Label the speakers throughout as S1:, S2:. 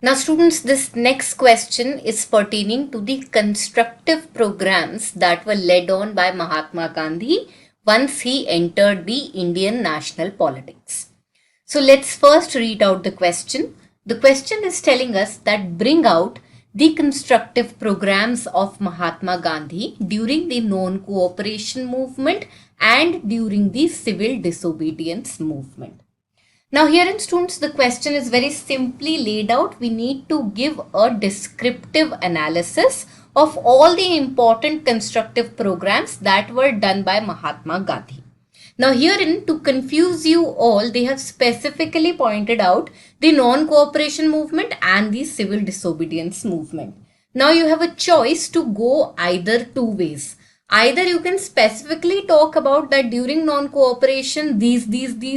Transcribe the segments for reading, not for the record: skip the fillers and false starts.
S1: Now students, this next question is pertaining to the constructive programs that were led on by Mahatma Gandhi once he entered the Indian national politics. So let's first read out the question. The question is telling us that bring out the constructive programs of Mahatma Gandhi during the non-cooperation movement and during the civil disobedience movement. Now here in students, the question is very simply laid out. We need to give a descriptive analysis of all the important constructive programs that were done by Mahatma Gandhi. Now herein, to confuse you all, they have specifically pointed out the non-cooperation movement and the civil disobedience movement. Now you have a choice to go either two ways. Either you can specifically talk about that during non-cooperation these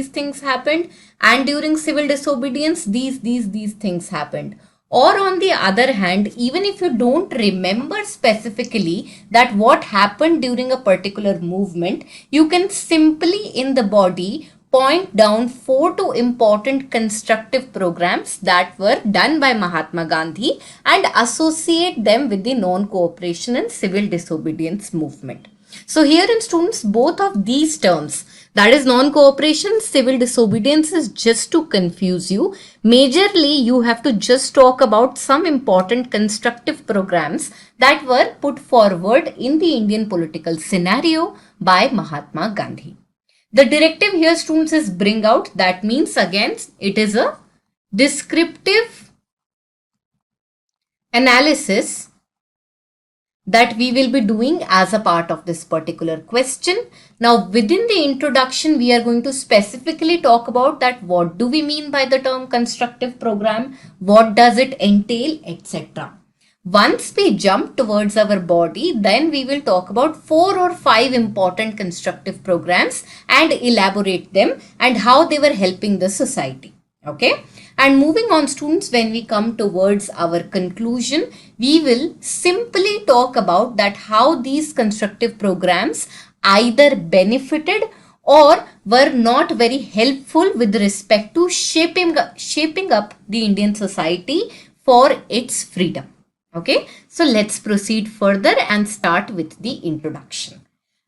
S1: things happened, and during civil disobedience these things happened. Or on the other hand, even if you don't remember specifically that what happened during a particular movement, you can simply in the body point down 4 to important constructive programs that were done by Mahatma Gandhi and associate them with the non-cooperation and civil disobedience movement. So here in students, both of these terms, that is non-cooperation, civil disobedience, is just to confuse you. Majorly, you have to just talk about some important constructive programs that were put forward in the Indian political scenario by Mahatma Gandhi. The directive here students is bring out. That means again it is a descriptive analysis that we will be doing as a part of this particular question. Now within the introduction, we are going to specifically talk about that what do we mean by the term constructive program, what does it entail, etc. Once we jump towards our body, then we will talk about 4 or 5 important constructive programs and elaborate them and how they were helping the society. Okay. And moving on students, when we come towards our conclusion, we will simply talk about that how these constructive programs either benefited or were not very helpful with respect to shaping up the Indian society for its freedom. Okay, so let's proceed further and start with the introduction.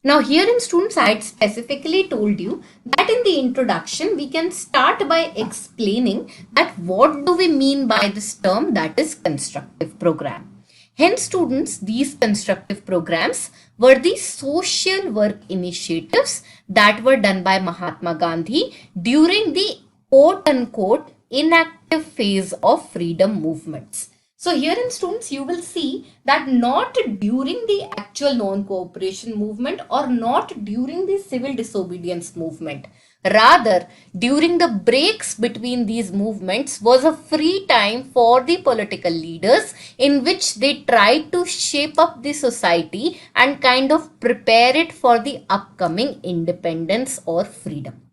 S1: Now here in students, I had specifically told you that in the introduction, we can start by explaining that what do we mean by this term, that is constructive program. Hence students, these constructive programs were the social work initiatives that were done by Mahatma Gandhi during the quote-unquote inactive phase of freedom movements. So here in students, you will see that not during the actual non-cooperation movement or not during the civil disobedience movement. Rather, during the breaks between these movements was a free time for the political leaders in which they tried to shape up the society and kind of prepare it for the upcoming independence or freedom.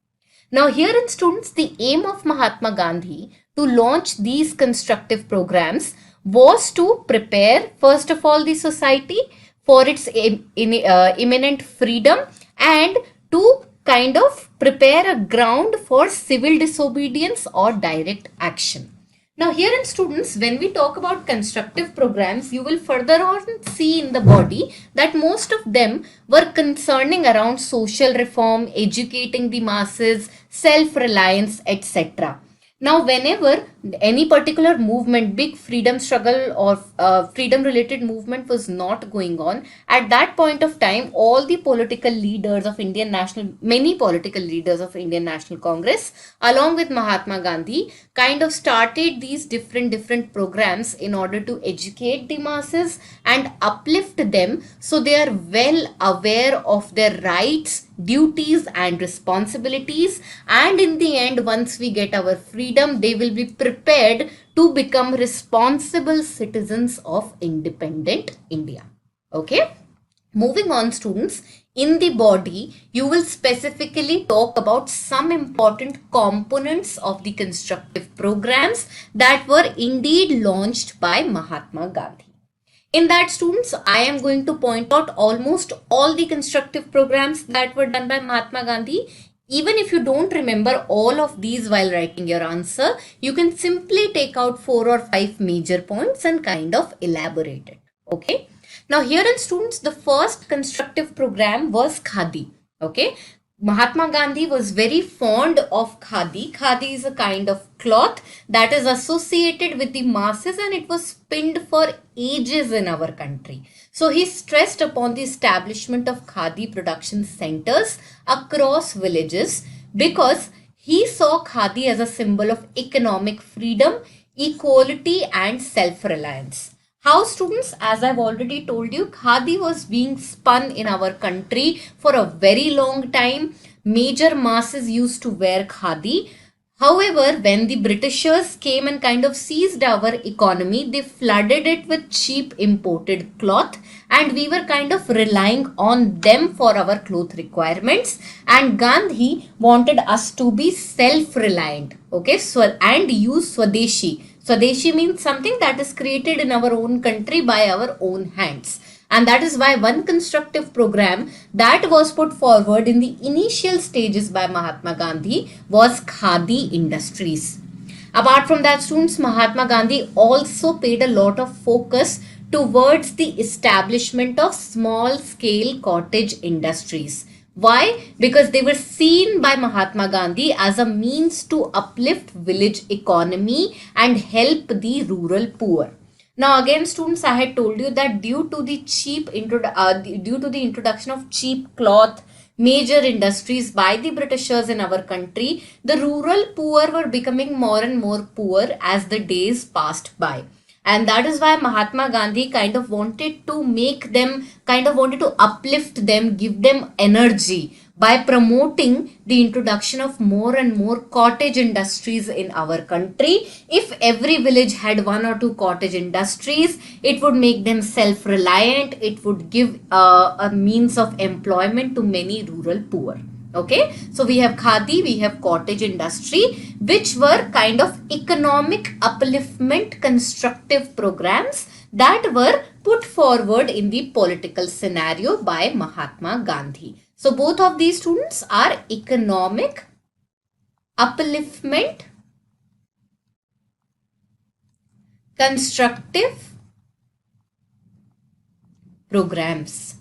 S1: Now here in students, the aim of Mahatma Gandhi to launch these constructive programs was to prepare first of all the society for its imminent freedom and to kind of prepare a ground for civil disobedience or direct action. Now here in students, when we talk about constructive programs, you will further on see in the body that most of them were concerning around social reform, educating the masses, self-reliance, etc. Now, whenever any particular movement, big freedom struggle or freedom related movement was not going on, at that point of time, all the political leaders of many political leaders of Indian National Congress, along with Mahatma Gandhi, kind of started these different programs in order to educate the masses and uplift them so they are well aware of their rights, duties and responsibilities, and in the end, once we get our freedom, they will be prepared to become responsible citizens of independent India. Okay, moving on students, in the body you will specifically talk about some important components of the constructive programs that were indeed launched by Mahatma Gandhi. In that students, I am going to point out almost all the constructive programs that were done by Mahatma Gandhi. Even if you don't remember all of these while writing your answer, you can simply take out 4 or 5 major points and kind of elaborate it. Okay. Now here in students, the first constructive program was Khadi. Okay. Mahatma Gandhi was very fond of khadi. Khadi is a kind of cloth that is associated with the masses and it was spinned for ages in our country. So he stressed upon the establishment of khadi production centers across villages because he saw khadi as a symbol of economic freedom, equality and self-reliance. How students, as I've already told you, khadi was being spun in our country for a very long time. Major masses used to wear khadi. However, when the Britishers came and kind of seized our economy, they flooded it with cheap imported cloth and we were kind of relying on them for our cloth requirements. And Gandhi wanted us to be self-reliant, okay, so and use Swadeshi. Swadeshi means something that is created in our own country by our own hands. And that is why one constructive program that was put forward in the initial stages by Mahatma Gandhi was Khadi Industries. Apart from that, students, Mahatma Gandhi also paid a lot of focus towards the establishment of small scale cottage industries. Why? Because they were seen by Mahatma Gandhi as a means to uplift village economy and help the rural poor. Now again students, I had told you that due to the introduction of cheap cloth, major industries by the Britishers in our country, the rural poor were becoming more and more poor as the days passed by. And that is why Mahatma Gandhi kind of wanted to uplift them, give them energy by promoting the introduction of more and more cottage industries in our country. If every village had 1 or 2 cottage industries, it would make them self-reliant. It would give a means of employment to many rural poor. Okay, so we have khadi, we have cottage industry, which were kind of economic upliftment constructive programs that were put forward in the political scenario by Mahatma Gandhi. So both of these students are economic upliftment constructive programs.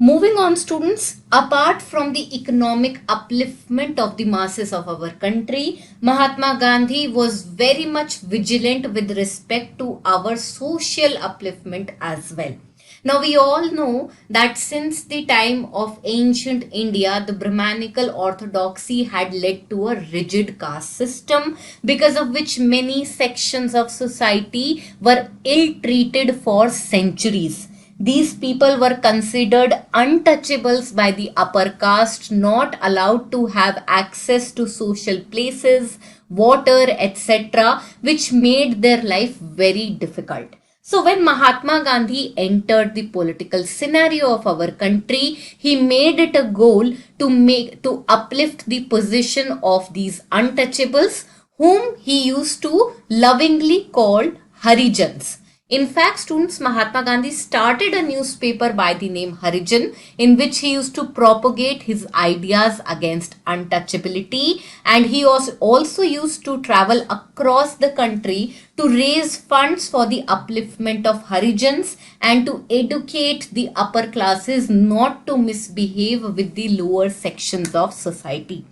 S1: Moving on students, apart from the economic upliftment of the masses of our country, Mahatma Gandhi was very much vigilant with respect to our social upliftment as well. Now we all know that since the time of ancient India, the Brahmanical orthodoxy had led to a rigid caste system because of which many sections of society were ill-treated for centuries. These people were considered untouchables by the upper caste, not allowed to have access to social places, water, etc., which made their life very difficult. So when Mahatma Gandhi entered the political scenario of our country, he made it a goal to uplift the position of these untouchables, whom he used to lovingly call Harijans. In fact, students, Mahatma Gandhi started a newspaper by the name Harijan, in which he used to propagate his ideas against untouchability, and he was also used to travel across the country to raise funds for the upliftment of Harijans and to educate the upper classes not to misbehave with the lower sections of society.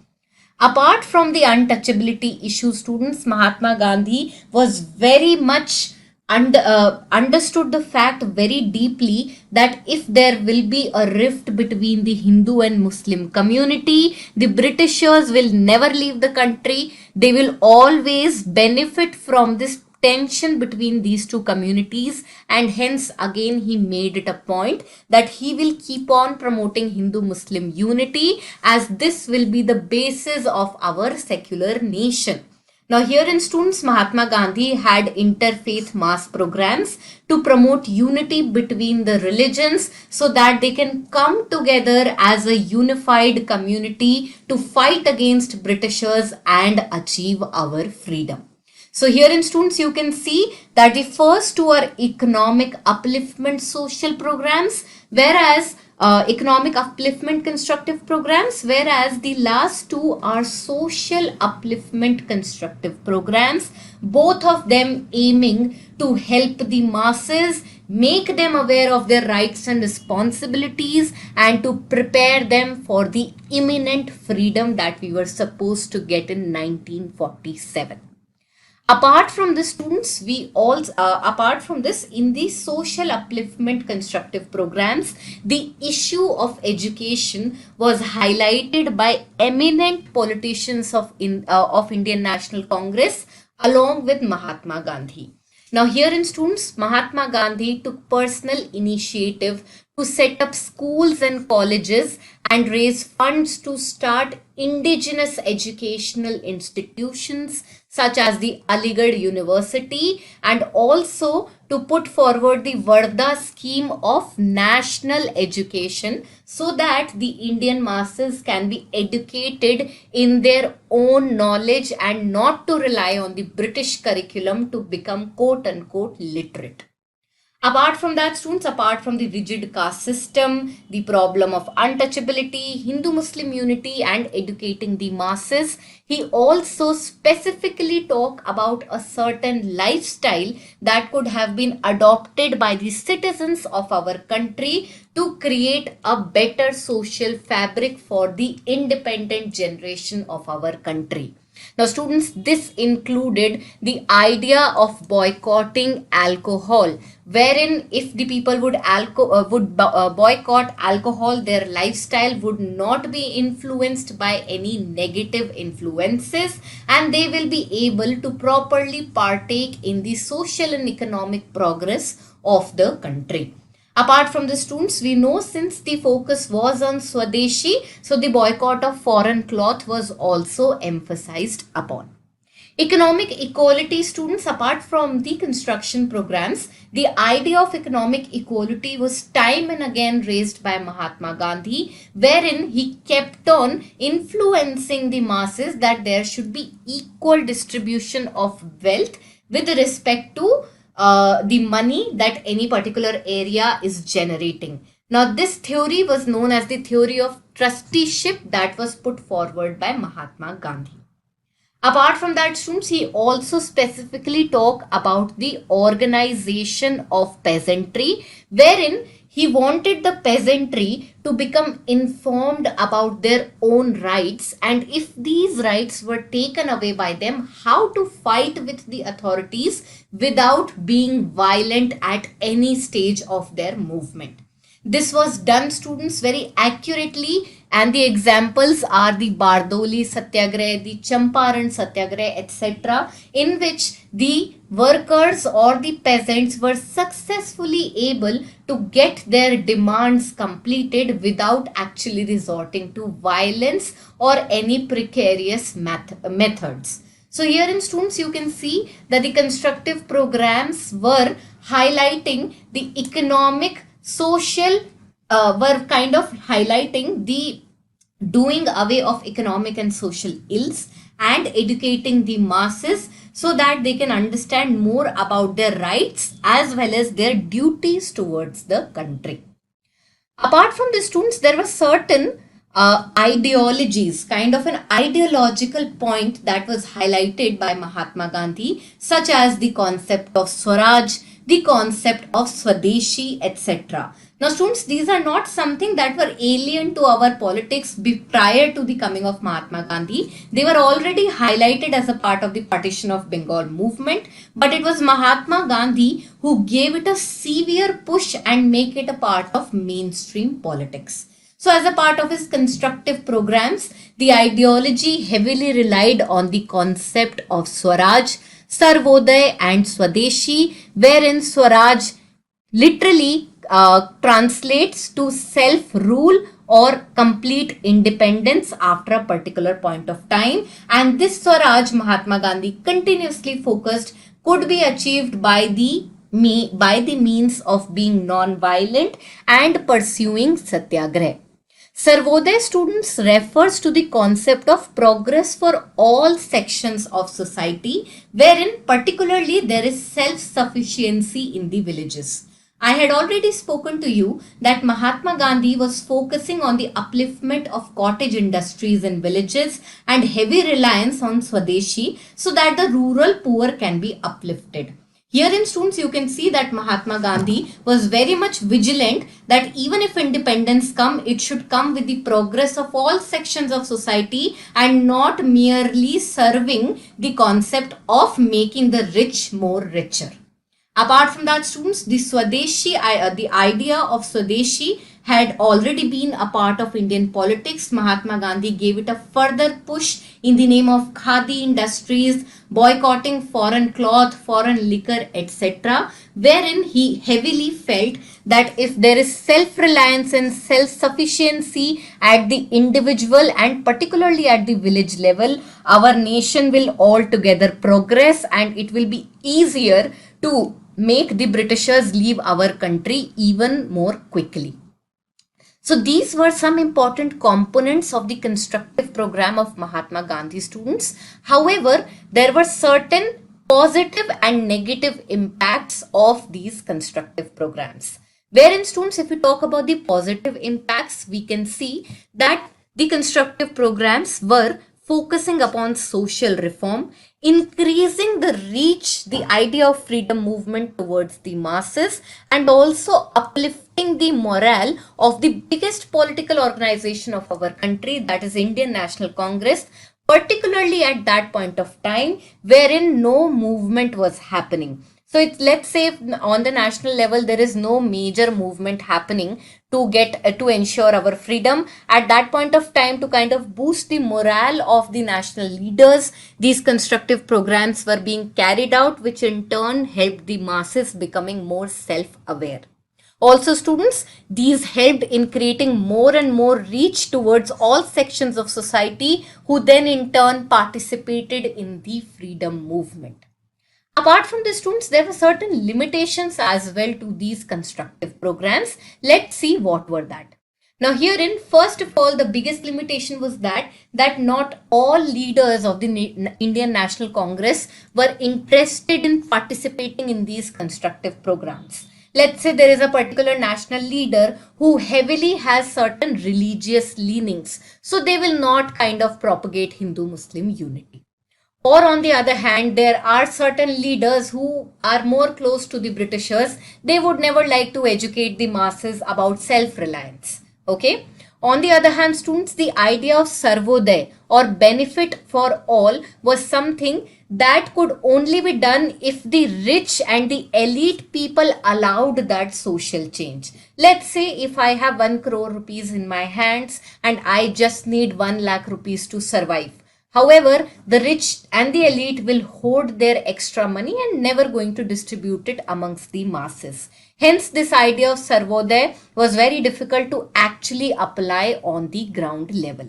S1: Apart from the untouchability issue, students, Mahatma Gandhi was very much understood the fact very deeply that if there will be a rift between the Hindu and Muslim community, the Britishers will never leave the country. They will always benefit from this tension between these two communities, and hence again he made it a point that he will keep on promoting Hindu-Muslim unity, as this will be the basis of our secular nation. Now here in students, Mahatma Gandhi had interfaith mass programs to promote unity between the religions so that they can come together as a unified community to fight against Britishers and achieve our freedom. So here in students, you can see that the first two are economic upliftment social programs, whereas economic upliftment constructive programs, whereas the last two are social upliftment constructive programs, both of them aiming to help the masses, make them aware of their rights and responsibilities, and to prepare them for the imminent freedom that we were supposed to get in 1947. Apart from this, students, we also, apart from this, in the social upliftment constructive programs, the issue of education was highlighted by eminent politicians of Indian National Congress along with Mahatma Gandhi. Now herein, students, Mahatma Gandhi took personal initiative to set up schools and colleges and raise funds to start indigenous educational institutions such as the Aligarh University, and also to put forward the Varda scheme of national education so that the Indian masses can be educated in their own knowledge and not to rely on the British curriculum to become quote unquote literate. Apart from that, students, apart from the rigid caste system, the problem of untouchability, Hindu-Muslim unity and educating the masses, he also specifically talked about a certain lifestyle that could have been adopted by the citizens of our country to create a better social fabric for the independent generation of our country. Now, students, this included the idea of boycotting alcohol, wherein if the people would boycott alcohol, their lifestyle would not be influenced by any negative influences, and they will be able to properly partake in the social and economic progress of the country. Apart from the, students, we know since the focus was on Swadeshi, so the boycott of foreign cloth was also emphasized upon. Economic equality, students, apart from the construction programs, the idea of economic equality was time and again raised by Mahatma Gandhi, wherein he kept on influencing the masses that there should be equal distribution of wealth with respect to the money that any particular area is generating. Now, this theory was known as the theory of trusteeship that was put forward by Mahatma Gandhi. Apart from that, students, he also specifically talked about the organization of peasantry, wherein he wanted the peasantry to become informed about their own rights, and if these rights were taken away by them, how to fight with the authorities without being violent at any stage of their movement. This was done, students, very accurately, and the examples are the Bardoli Satyagraha, the Champaran Satyagraha, etc., in which the workers or the peasants were successfully able to get their demands completed without actually resorting to violence or any precarious methods. So herein, students, you can see that the constructive programs were highlighting the economic, social, were kind of highlighting the doing away of economic and social ills and educating the masses so that they can understand more about their rights as well as their duties towards the country. Apart from the, students, there were certain ideologies, kind of an ideological point that was highlighted by Mahatma Gandhi, such as the concept of Swaraj, the concept of Swadeshi, etc. Now, students, these are not something that were alien to our politics prior to the coming of Mahatma Gandhi. They were already highlighted as a part of the partition of Bengal movement, but it was Mahatma Gandhi who gave it a severe push and make it a part of mainstream politics. So as a part of his constructive programs, the ideology heavily relied on the concept of Swaraj, Sarvodaya and Swadeshi, wherein Swaraj literally translates to self-rule or complete independence after a particular point of time. And this Swaraj, Mahatma Gandhi continuously focused, could be achieved by the means of being non-violent and pursuing satyagraha. Sarvodaya, students, refers to the concept of progress for all sections of society, wherein particularly there is self-sufficiency in the villages. I had already spoken to you that Mahatma Gandhi was focusing on the upliftment of cottage industries in villages and heavy reliance on Swadeshi so that the rural poor can be uplifted. Herein, students, you can see that Mahatma Gandhi was very much vigilant that even if independence come, it should come with the progress of all sections of society and not merely serving the concept of making the rich more richer. Apart from that, students, the idea of Swadeshi had already been a part of Indian politics. Mahatma Gandhi gave it a further push in the name of khadi industries, boycotting foreign cloth, foreign liquor, etc., wherein he heavily felt that if there is self-reliance and self-sufficiency at the individual and particularly at the village level, our nation will altogether progress and it will be easier to make the Britishers leave our country even more quickly. So these were some important components of the constructive program of Mahatma Gandhi, students. However, there were certain positive and negative impacts of these constructive programs. Wherein, students, if we talk about the positive impacts, we can see that the constructive programs were focusing upon social reform, increasing the reach, the idea of freedom movement towards the masses, and also uplifting the morale of the biggest political organization of our country, that is Indian National Congress, particularly at that point of time wherein no movement was happening. So let's say on the national level there is no major movement happening to ensure our freedom. At that point of time, to kind of boost the morale of the national leaders, these constructive programs were being carried out, which in turn helped the masses becoming more self-aware. Also, students, these helped in creating more and more reach towards all sections of society, who then in turn participated in the freedom movement. Apart from this, students, there were certain limitations as well to these constructive programs. Let's see what were that. Now herein, first of all, the biggest limitation was that not all leaders of the Indian National Congress were interested in participating in these constructive programs. Let's say there is a particular national leader who heavily has certain religious leanings, so they will not kind of propagate Hindu-Muslim unity. Or on the other hand, there are certain leaders who are more close to the Britishers. They would never like to educate the masses about self-reliance. Okay. On the other hand, students, the idea of Sarvodaya or benefit for all was something that could only be done if the rich and the elite people allowed that social change. Let's say if I have 1 crore rupees in my hands and I just need 1 lakh rupees to survive. However, the rich and the elite will hoard their extra money and never going to distribute it amongst the masses. Hence, this idea of Sarvodaya was very difficult to actually apply on the ground level.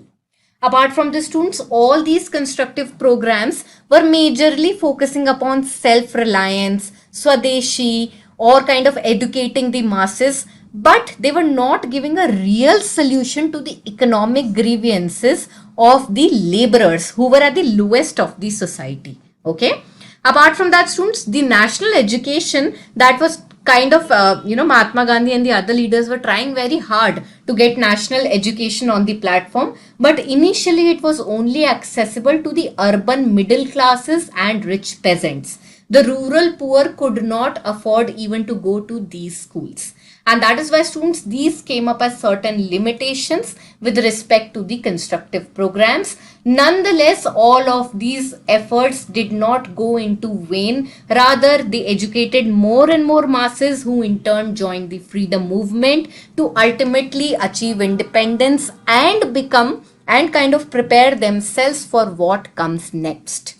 S1: Apart from the students, all these constructive programs were majorly focusing upon self-reliance, Swadeshi, or kind of educating the masses, but they were not giving a real solution to the economic grievances of the laborers who were at the lowest of the society. Okay. Apart from that, students, the national education that was kind of, Mahatma Gandhi and the other leaders were trying very hard to get national education on the platform. But initially it was only accessible to the urban middle classes and rich peasants. The rural poor could not afford even to go to these schools. And that is why, students, these came up as certain limitations with respect to the constructive programs. Nonetheless, all of these efforts did not go into vain. Rather, they educated more and more masses who in turn joined the freedom movement to ultimately achieve independence and become and kind of prepare themselves for what comes next.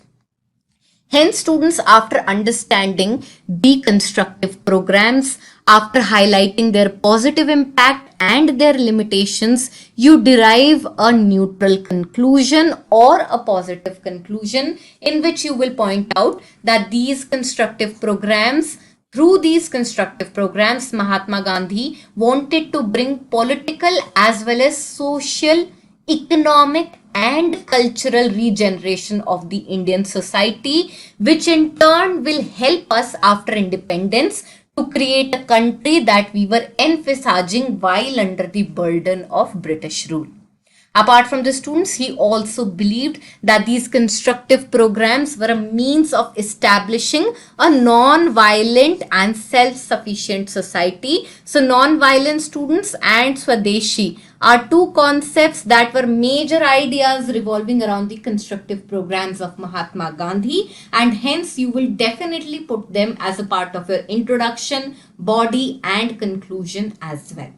S1: Hence, students, after understanding the constructive programs, after highlighting their positive impact and their limitations, you derive a neutral conclusion or a positive conclusion in which you will point out that these constructive programs, through these constructive programs, Mahatma Gandhi wanted to bring political as well as social, economic and cultural regeneration of the Indian society, which in turn will help us after independence to create a country that we were emphasizing while under the burden of British rule. Apart from the students, he also believed that these constructive programs were a means of establishing a non-violent and self-sufficient society. So non-violent students and Swadeshi are two concepts that were major ideas revolving around the constructive programs of Mahatma Gandhi, and hence you will definitely put them as a part of your introduction, body and conclusion as well.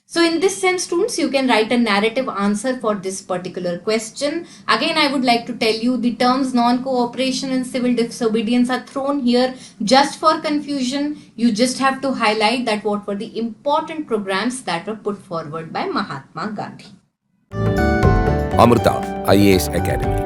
S1: So in this sense, students, you can write a narrative answer for this particular question. Again, I would like to tell you the terms non-cooperation and civil disobedience are thrown here just for confusion. You just have to highlight that what were the important programs that were put forward by Mahatma Gandhi.
S2: Amrita IAS Academy.